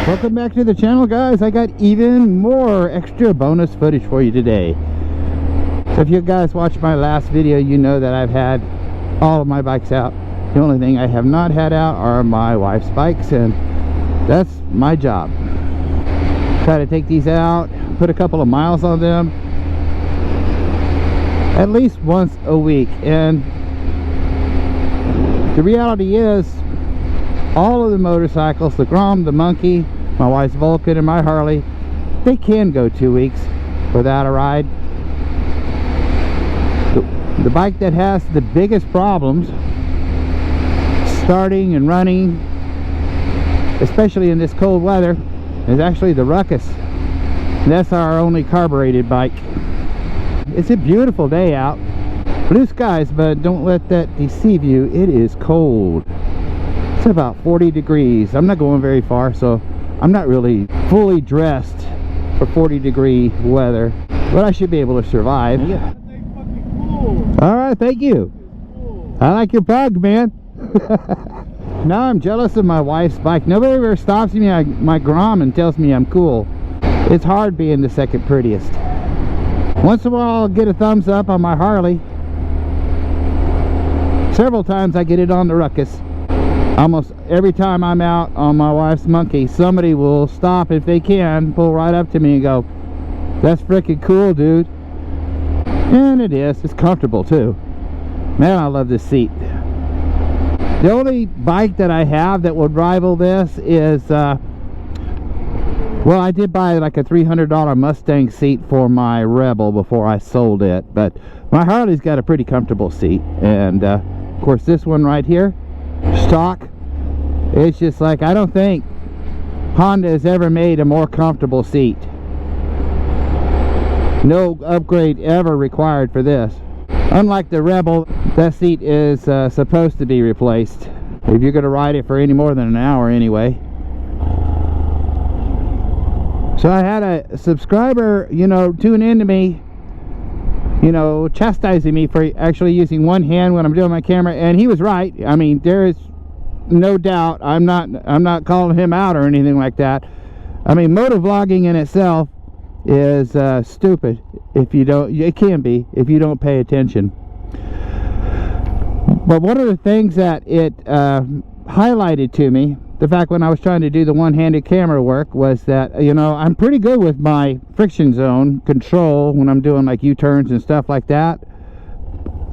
Welcome back to the channel, guys. I got even more extra bonus footage for you today. So if you guys watched my last video, you know that I've had all of my bikes out. The only thing I have not had out are my wife's bikes, and that's my job. Try to take these out, put a couple of miles on them at least once a week. And the reality is, all of the motorcycles, the Grom, the Monkey, my wife's Vulcan, and my Harley, they can go 2 weeks without a ride. The bike that has the biggest problems starting and running, especially in this cold weather, is actually the Ruckus. And that's our only carbureted bike. It's a beautiful day out, blue skies, but don't let that deceive you. It is cold. It's about 40 degrees. I'm not going very far, so I'm not really fully dressed for 40-degree weather, but I should be able to survive. Yeah. Cool. All right, thank you. Cool. I like your bug, man. Now I'm jealous of my wife's bike. Nobody ever stops me at my Grom and tells me I'm cool. It's hard being the second prettiest. Once in a while I'll get a thumbs up on my Harley. Several times I get it on the Ruckus. Almost every time I'm out on my wife's Monkey, somebody will stop if they can, pull right up to me and go, "That's freaking cool, dude." And it is. It's comfortable too. Man, I love this seat. The only bike that I have that would rival this is, well, I did buy like a $300 Mustang seat for my Rebel before I sold it, but my Harley's got a pretty comfortable seat. And of course this one right here, stock, it's just like, I don't think Honda has ever made a more comfortable seat. No upgrade ever required for this. Unlike the Rebel, that seat is supposed to be replaced if you're going to ride it for any more than an hour anyway. So I had a subscriber, tune into me, chastising me for actually using one hand when I'm doing my camera, and he was right. I mean, there is no doubt. I'm not calling him out or anything like that. I mean, motovlogging in itself is stupid if you don't. It can be if you don't pay attention. But one of the things that it highlighted to me, the fact when I was trying to do the one-handed camera work, was that I'm pretty good with my friction zone control when I'm doing like U-turns and stuff like that.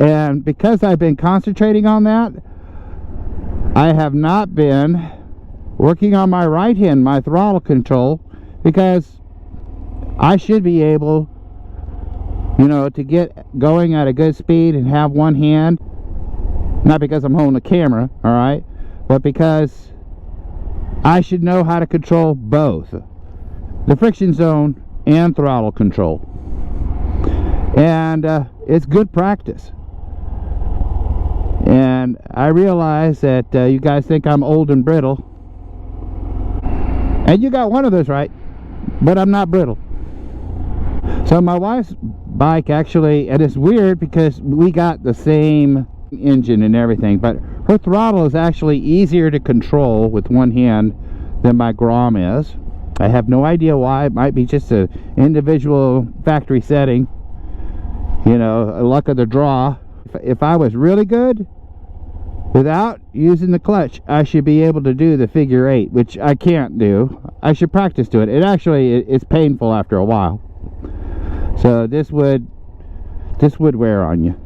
And because I've been concentrating on that, I have not been working on my right hand, my throttle control, because I should be able, to get going at a good speed and have one hand, not because I'm holding the camera, all right, but because I should know how to control both the friction zone and throttle control. And it's good practice. And I realize that you guys think I'm old and brittle, and you got one of those right, but I'm not brittle. So my wife's bike actually, and it's weird because we got the same engine and everything, but her throttle is actually easier to control with one hand than my Grom is. I have no idea why. It might be just an individual factory setting, a luck of the draw. If I was really good without using the clutch, I should be able to do the figure 8, which I can't do. I should practice doing it. It's painful after a while. So this would wear on you.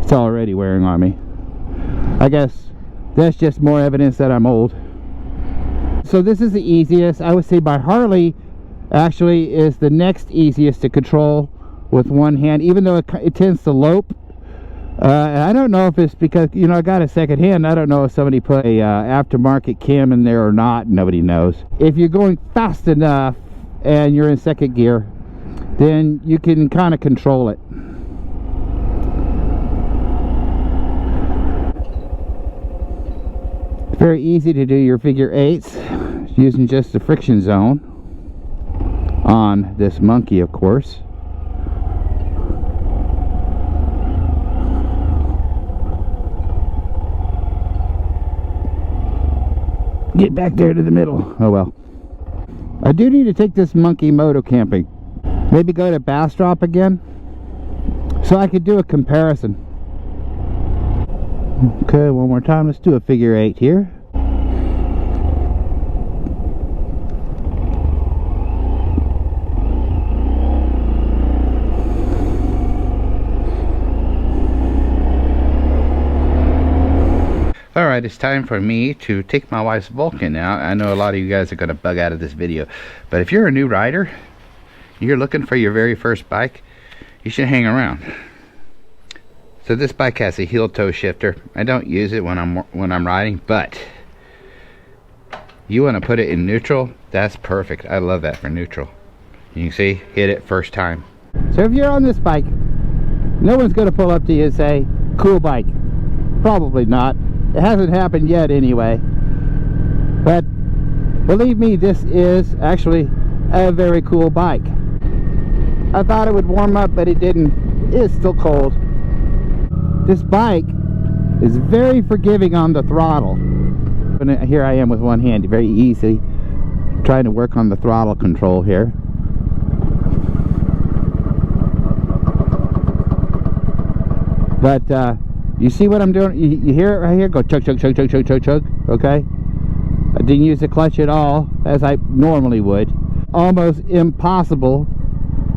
It's already wearing on me. I guess that's just more evidence that I'm old. So this is the easiest. I would say my Harley actually is the next easiest to control with one hand, even though it tends to lope. I don't know if it's because, I got a second hand. I don't know if somebody put a aftermarket cam in there or not. Nobody knows. If you're going fast enough and you're in second gear, then you can kind of control it. It's very easy to do your figure 8s using just the friction zone on this Monkey, of course. Get back there to the middle. Oh well. I do need to take this monkey moto camping. Maybe go to Bastrop again, so I could do a comparison. Okay, one more time. Let's do a figure 8 here. Alright, it's time for me to take my wife's Vulcan out. I know a lot of you guys are going to bug out of this video, but if you're a new rider, you're looking for your very first bike, you should hang around. So this bike has a heel toe shifter. I don't use it when I'm riding, but you want to put it in neutral, that's perfect. I love that for neutral. You can see, hit it first time. So if you're on this bike, no one's going to pull up to you and say, cool bike. Probably not. It hasn't happened yet anyway. But believe me, this is actually a very cool bike. I thought it would warm up, but it didn't. It's still cold. This bike is very forgiving on the throttle. And here I am with one hand, very easy, trying to work on the throttle control here. But you see what I'm doing? You hear it right here? Go chug, chug, chug, chug, chug, chug, chug. Okay? I didn't use the clutch at all, as I normally would. Almost impossible,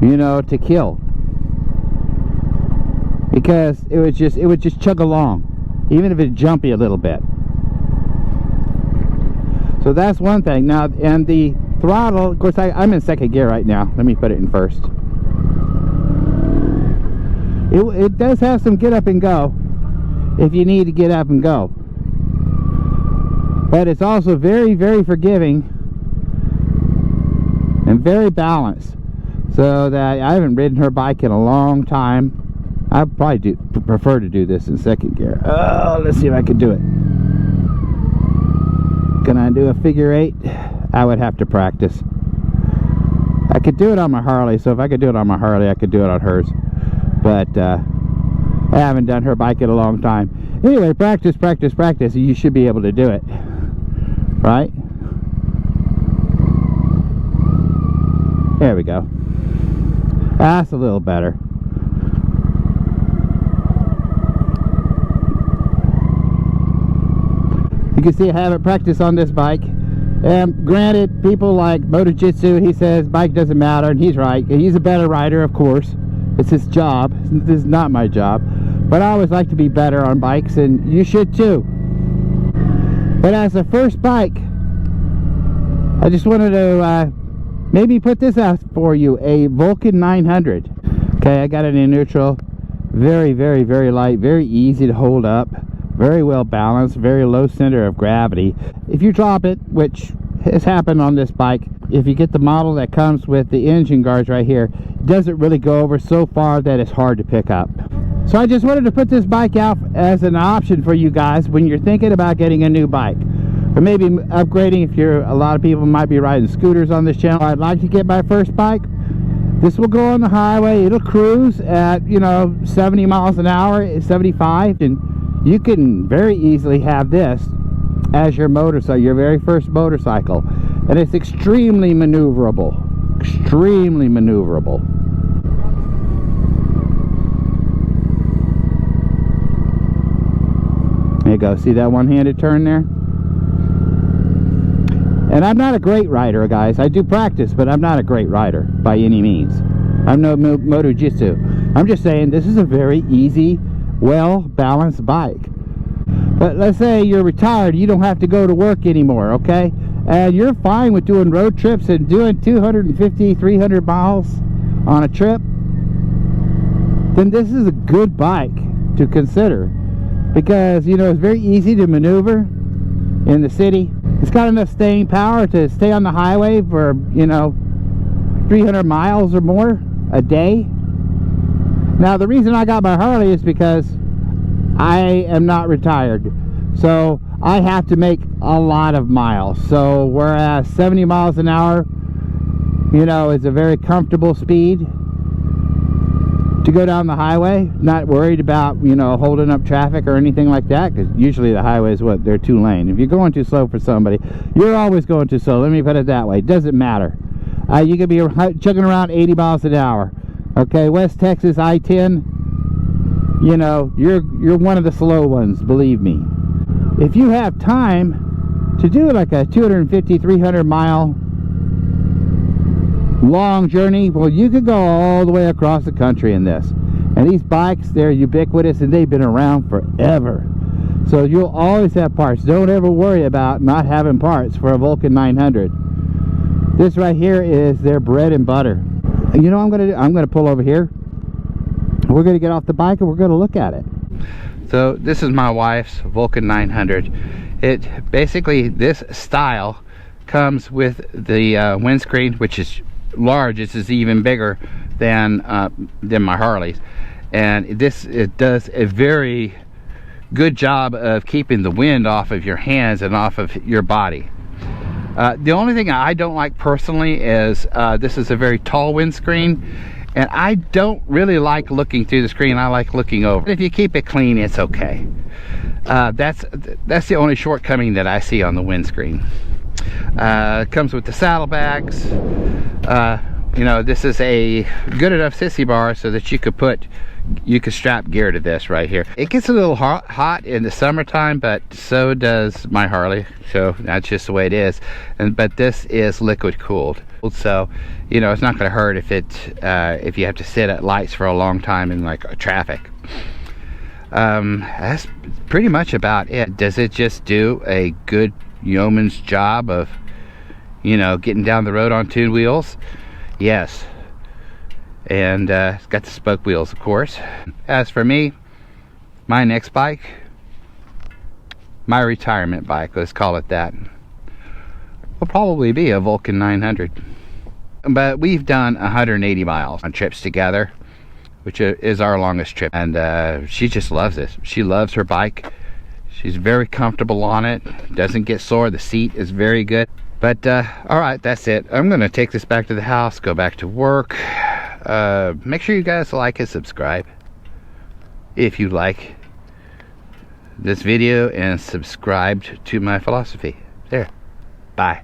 you know, to kill. Because it would just chug along, even if it's jumpy a little bit. So that's one thing. Now, and the throttle, of course, I'm in second gear right now. Let me put it in first. It does have some get up and go if you need to get up and go, but it's also very, very forgiving and very balanced, so that I haven't ridden her bike in a long time. I probably prefer to do this in second gear. Oh, let's see if I can do it. Can I do a figure 8? I would have to practice. I could do it on my Harley, so if I could do it on my Harley, I could do it on hers, but I haven't done her bike in a long time. Anyway, practice, practice, practice. You should be able to do it, right? There we go. That's a little better. You can see I haven't practiced on this bike. And granted, people like Motojitsu, he says bike doesn't matter, and he's right. He's a better rider, of course. It's his job. This is not my job. But I always like to be better on bikes, and you should too. But as a first bike, I just wanted to maybe put this out for you, a Vulcan 900. Okay, I got it in neutral. Very, very, very light, very easy to hold up, very well balanced, very low center of gravity. If you drop it, which has happened on this bike, if you get the model that comes with the engine guards right here, it doesn't really go over so far that it's hard to pick up. So I just wanted to put this bike out as an option for you guys when you're thinking about getting a new bike, or maybe upgrading. If you're, a lot of people might be riding scooters on this channel. I'd like to get my first bike. This will go on the highway. It'll cruise at, you know, 70 miles an hour, 75, and you can very easily have this as your motorcycle, your very first motorcycle. And it's extremely maneuverable. Extremely maneuverable. There you go. See that one-handed turn there? And I'm not a great rider, guys. I do practice, but I'm not a great rider by any means. I'm no Motojitsu. I'm just saying this is a very easy, well-balanced bike. But let's say you're retired, you don't have to go to work anymore, okay? And you're fine with doing road trips and doing 250, 300 miles on a trip, then this is a good bike to consider. Because, you know, it's very easy to maneuver in the city. It's got enough staying power to stay on the highway for, you know, 300 miles or more a day. Now, the reason I got my Harley is because I am not retired. So I have to make a lot of miles. So whereas 70 miles an hour, you know, is a very comfortable speed, to go down the highway, not worried about, you know, holding up traffic or anything like that, because usually the highways, what, they're 2 lane. If you're going too slow for somebody, you're always going too slow. Let me put it that way. It doesn't matter. You could be chugging around 80 miles an hour. Okay, West Texas I-10, you know, you're one of the slow ones, believe me. If you have time to do like a 250, 300 mile long journey, well, you could go all the way across the country in this. And these bikes, they're ubiquitous and they've been around forever. So you'll always have parts. Don't ever worry about not having parts for a Vulcan 900. This right here is their bread and butter. You know what I'm gonna do? I'm gonna pull over here. We're gonna get off the bike and we're gonna look at it. So this is my wife's Vulcan 900. It basically, this style comes with the windscreen, which is large. This is even bigger than my Harley's, and it does a very good job of keeping the wind off of your hands and off of your body. The only thing I don't like personally is this is a very tall windscreen, and I don't really like looking through the screen. I like looking over. If you keep it clean, it's okay. That's the only shortcoming that I see on the windscreen. It comes with the saddlebags. You know, this is a good enough sissy bar so that you could strap gear to this right here. It gets a little hot in the summertime, but so does my Harley, so that's just the way it is. But this is liquid cooled, so you know it's not going to hurt if you have to sit at lights for a long time in like traffic. That's pretty much about it. Does it just do a good yeoman's job of, you know, getting down the road on 2 wheels? Yes. And it's got the spoke wheels, of course. As for me, my next bike, my retirement bike, let's call it that, will probably be a Vulcan 900. But we've done 180 miles on trips together, which is our longest trip, and she just loves this. She loves her bike. She's very comfortable on it, doesn't get sore. The seat is very good. But all right, that's it. I'm gonna take this back to the house, go back to work. Make sure you guys like and subscribe if you like this video, and subscribe to my philosophy. There, bye.